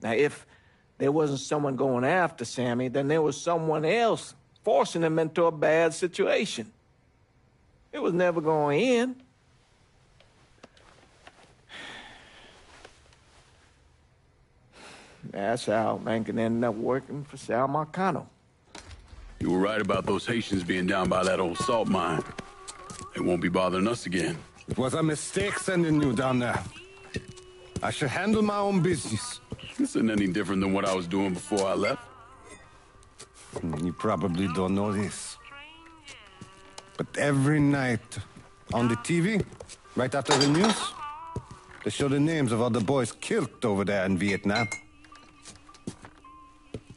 Now, if there wasn't someone going after Sammy, then there was someone else forcing him into a bad situation. It was never going to end. That's how Mankin ended up working for Sal Marcano. You were right about those Haitians being down by that old salt mine. They won't be bothering us again. It was a mistake sending you down there. I should handle my own business. This isn't any different than what I was doing before I left. You probably don't know this. But every night on the TV, right after the news, they show the names of all the boys killed over there in Vietnam.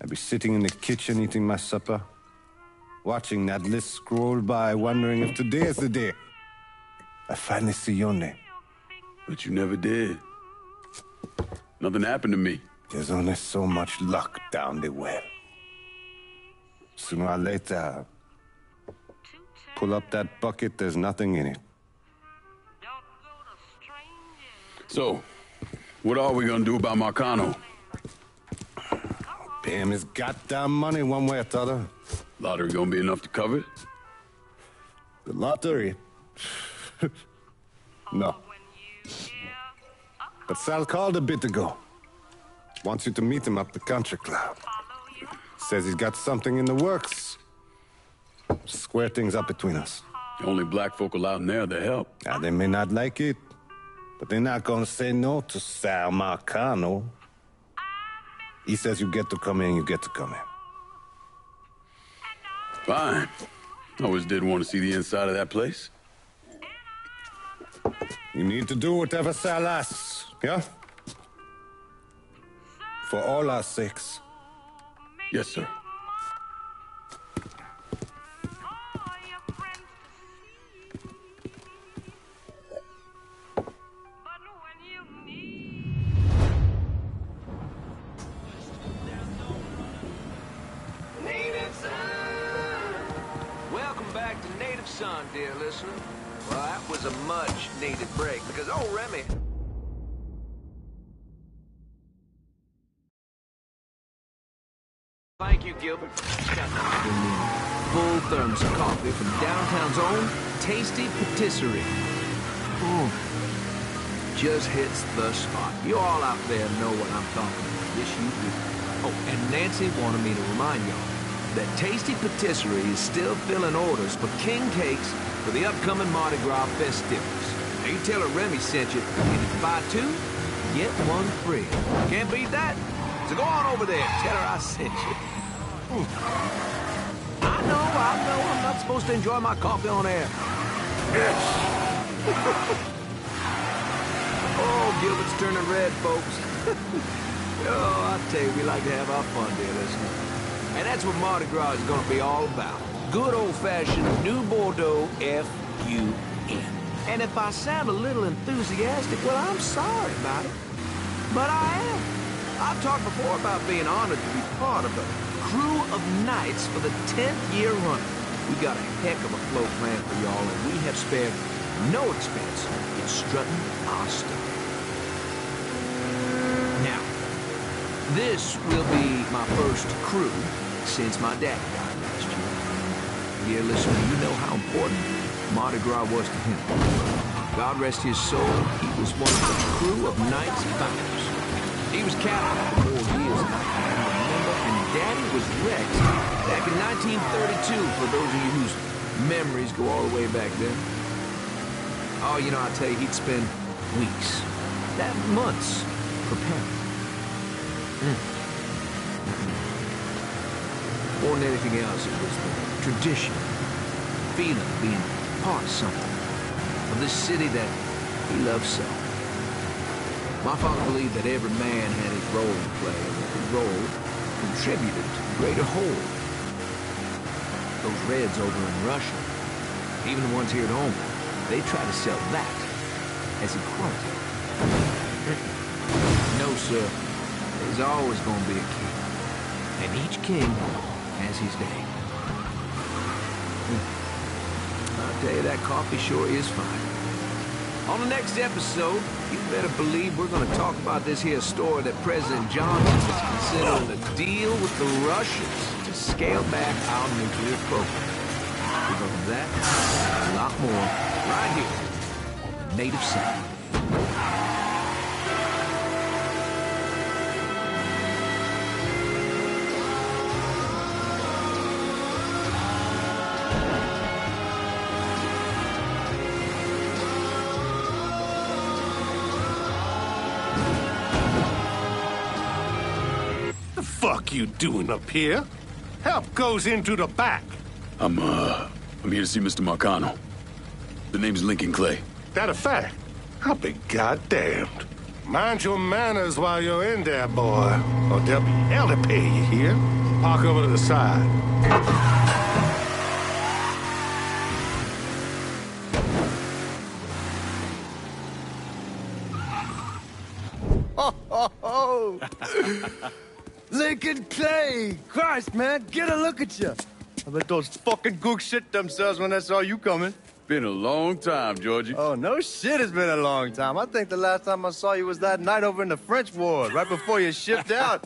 I'd be sitting in the kitchen eating my supper, watching that list scroll by, wondering if today is the day I finally see your name. But you never did. Nothing happened to me. There's only so much luck down the well. Sooner or later, pull up that bucket, there's nothing in it. So, what are we gonna do about Marcano? Pay him his goddamn money one way or the other. Lottery gonna be enough to cover it? The lottery? No. But Sal called a bit ago. Wants you to meet him up the country club. Says he's got something in the works. Square things up between us. The only black folk allowed in there to help. Now, they may not like it, but they're not gonna say no to Sal Marcano. He says you get to come in, you get to come in. Fine. I always did want to see the inside of that place. You need to do whatever Sal asks, yeah? For all our sakes. Yes, sir. Son, dear listener. Well, that was a much-needed break, because old Remy... Thank you, Gilbert. Full thermos of coffee from downtown's own Tasty Patisserie. Just hits the spot. You all out there know what I'm talking about. Yes, you do. Oh, and Nancy wanted me to remind y'all that Tasty Patisserie is still filling orders for king cakes for the upcoming Mardi Gras festivities. Now you tell her Remy sent you, and if you buy two, get one free. Can't beat that. So go on over there, tell her I sent you. I know, I'm not supposed to enjoy my coffee on air. Oh, Gilbert's turning red, folks. Oh, I tell you, we like to have our fun, dear listener. And that's what Mardi Gras is going to be all about. Good old-fashioned New Bordeaux F-U-N. And if I sound a little enthusiastic, well, I'm sorry about it. But I am. I've talked before about being honored to be part of the crew of knights for the 10th year running. We've got a heck of a float plan for y'all, and we have spared no expense in strutting our stuff. Now, this will be my first crew since my dad died last year. Dear listener, you know how important Mardi Gras was to him. God rest his soul, he was one of the crew of Knights founders. He was captain for 4 years, and I can remember, and Daddy was Rex back in 1932, for those of you whose memories go all the way back then. Oh, you know, I tell you, he'd spend weeks, months, preparing. More than anything else, it was the tradition, feeling of being part of something, of this city that he loved so. My father believed that every man had his role to play, and that his role contributed to the greater whole. Those Reds over in Russia, even the ones here at home, they try to sell that as equality. No, sir. There's always going to be a king, and each king has his day. I'll tell you, that coffee sure is fine. On the next episode, you better believe we're going to talk about this here story that President Johnson is considering a deal with the Russians to scale back our nuclear program. We're going to do that and a lot more right here on the Native Sound. The fuck you doing up here? Help goes into the back. I'm here to see Mr. Marcano. The name's Lincoln Clay. That a fact? I'll be goddamned. Mind your manners while you're in there, boy. Or there'll be hell to pay you here. Park over to the side. Oh, Lincoln Clay! Christ, man, get a look at you. I bet those fucking gooks shit themselves when they saw you coming. Been a long time, Georgie. Oh, no shit, it's been a long time. I think the last time I saw you was that night over in the French ward, right before you shipped out.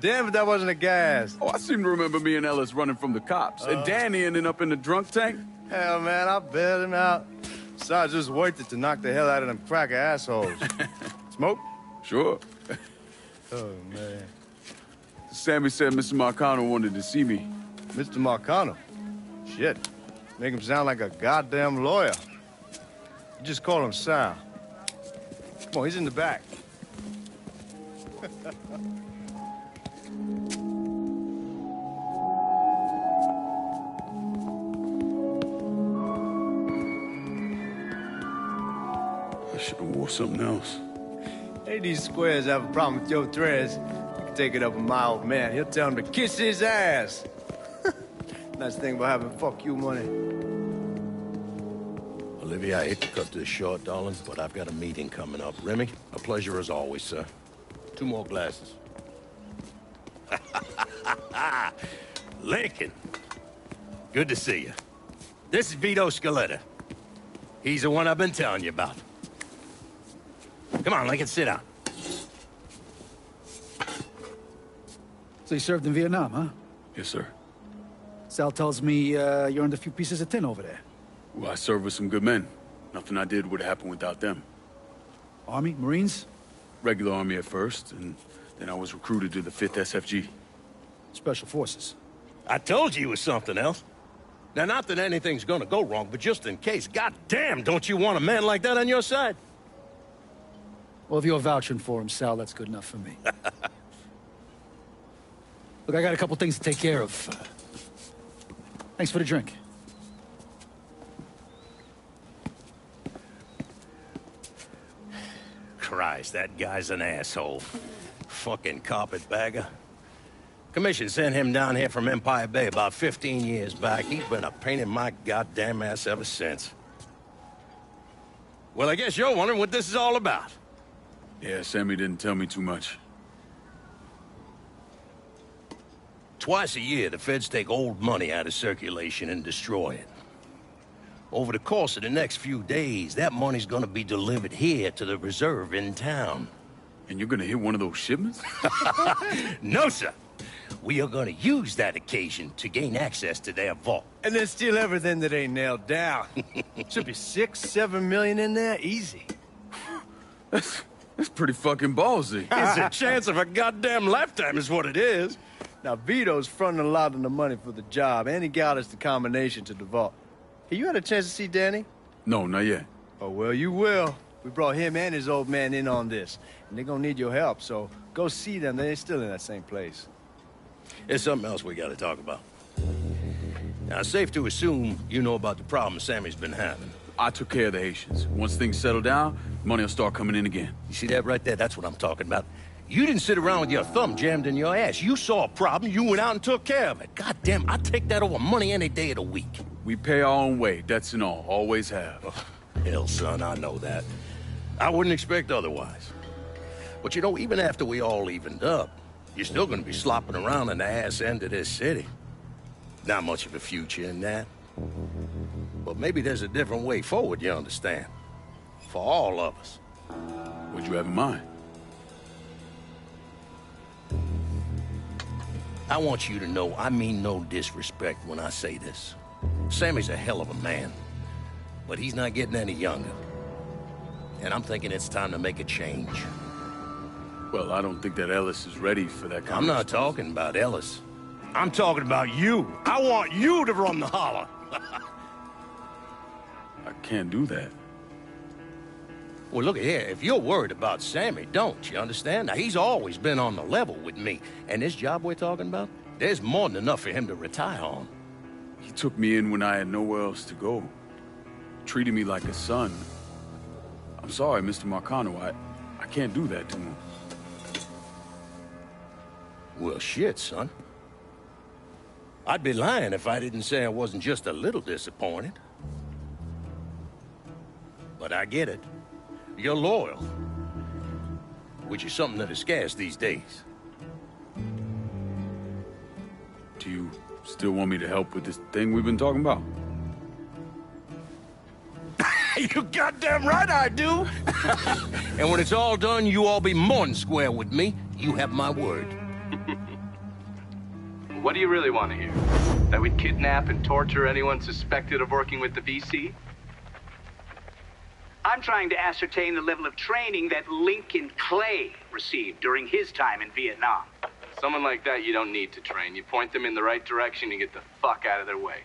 Damn if that wasn't a gas. Oh, I seem to remember me and Ellis running from the cops. And Danny ending up in the drunk tank. Hell, man, I bailed him out. Besides, it was worth it to knock the hell out of them cracker assholes. Smoke? Sure. Oh, man. Sammy said Mr. Marcano wanted to see me. Mr. Marcano? Shit. Make him sound like a goddamn lawyer. You just call him Sal. Come on, he's in the back. I should have wore something else. Hey, these squares have a problem with your threads. You can take it up with my old man. He'll tell him to kiss his ass. Nice thing about having fuck you money. Olivia, I hate to cut this short, darling, but I've got a meeting coming up. Remy, a pleasure as always, sir. 2 more glasses. Lincoln. Good to see you. This is Vito Scaletta. He's the one I've been telling you about. Come on, Lincoln, sit down. So you served in Vietnam, huh? Yes, sir. Sal tells me you're under a few pieces of tin over there. Well, I served with some good men. Nothing I did would happen without them. Army? Marines? Regular Army at first, and then I was recruited to the 5th SFG. Special Forces. I told you it was something else. Now, not that anything's gonna go wrong, but just in case, goddamn, don't you want a man like that on your side? Well, if you're vouching for him, Sal, that's good enough for me. Look, I got a couple things to take care of. Thanks for the drink. Christ, that guy's an asshole. Fucking carpetbagger. Commission sent him down here from Empire Bay about 15 years back. He's been a pain in my goddamn ass ever since. Well, I guess you're wondering what this is all about. Yeah, Sammy didn't tell me too much. Twice a year, the feds take old money out of circulation and destroy it. Over the course of the next few days, that money's gonna be delivered here to the reserve in town. And you're gonna hit one of those shipments? No, sir. We are gonna use that occasion to gain access to their vault. And then steal everything that ain't nailed down. Should be 6, 7 million in there, easy. That's pretty fucking ballsy. It's a chance of a goddamn lifetime is what it is. Now, Vito's fronting a lot of the money for the job, and he got us the combination to the vault. Hey, you had a chance to see Danny? No, not yet. Oh, well, you will. We brought him and his old man in on this, and they're gonna need your help, so go see them. They're still in that same place. There's something else we gotta talk about. Now, it's safe to assume you know about the problem Sammy's been having. I took care of the Haitians. Once things settle down, money will start coming in again. You see that right there? That's what I'm talking about. You didn't sit around with your thumb jammed in your ass. You saw a problem, you went out and took care of it. Goddamn, I'd take that over money any day of the week. We pay our own way, debts and all. Always have. Oh, hell, son, I know that. I wouldn't expect otherwise. But you know, even after we all evened up, you're still gonna be slopping around in the ass end of this city. Not much of a future in that. But maybe there's a different way forward, you understand? For all of us. What'd you have in mind? I want you to know I mean no disrespect when I say this. Sammy's a hell of a man, but he's not getting any younger. And I'm thinking it's time to make a change. Well, I don't think that Ellis is ready for that kind I'm of not talking about Ellis. I'm talking about you. I want you to run the holler. I can't do that. Well, look here, if you're worried about Sammy, don't, you understand? Now, he's always been on the level with me. And this job we're talking about, there's more than enough for him to retire on. He took me in when I had nowhere else to go. Treated me like a son. I'm sorry, Mr. Marcano. I can't do that to him. Well, shit, son. I'd be lying if I didn't say I wasn't just a little disappointed. But I get it. You're loyal. Which is something that is scarce these days. Do you still want me to help with this thing we've been talking about? You goddamn right I do! And when it's all done, you all be more than square with me. You have my word. What do you really want to hear? That we'd kidnap and torture anyone suspected of working with the VC? I'm trying to ascertain the level of training that Lincoln Clay received during his time in Vietnam. Someone like that you don't need to train. You point them in the right direction and get the fuck out of their way.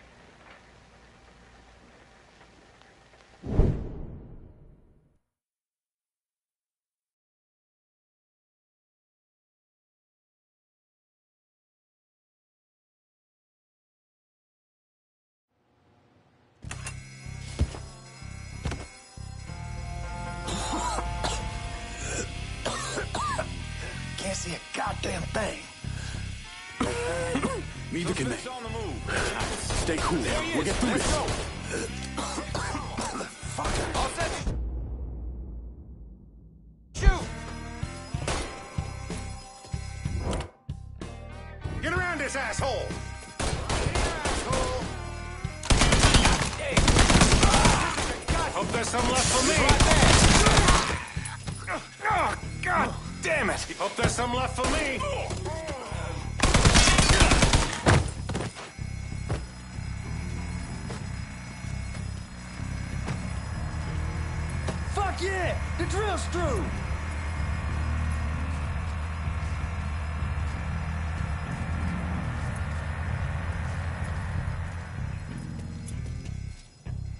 Can't see a goddamn thing. Neither can they. Stay cool. We'll get through this. All set. Shoot! Get around this asshole! Hope there's some left for me. Oh, God damn it! Hope there's some left for me. Fuck yeah! The drill's through!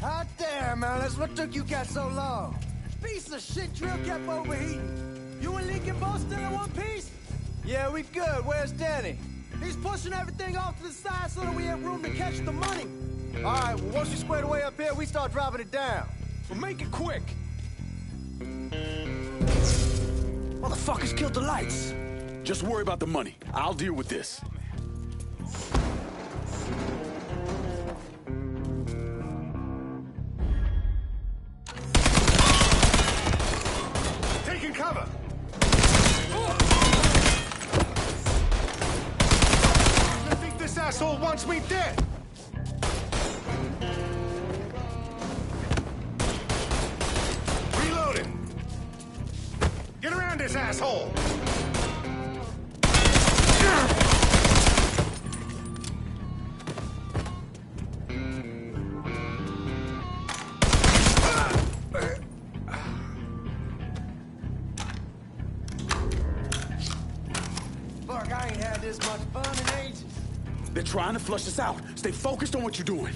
Hot damn, Alice. What took you guys so long? Piece of shit drill kept overheating. You and Lincoln both still in one piece? Yeah, we good. Where's Danny? He's pushing everything off to the side so that we have room to catch the money. All right, well, once you squared away up here, we start dropping it down. Well, make it quick. Motherfuckers killed the lights. Just worry about the money. I'll deal with this. Taking cover. I think this asshole wants me dead. Reloading. Get around this asshole. Fuck, I ain't had this much fun in ages. They're trying to flush us out. Stay focused on what you're doing.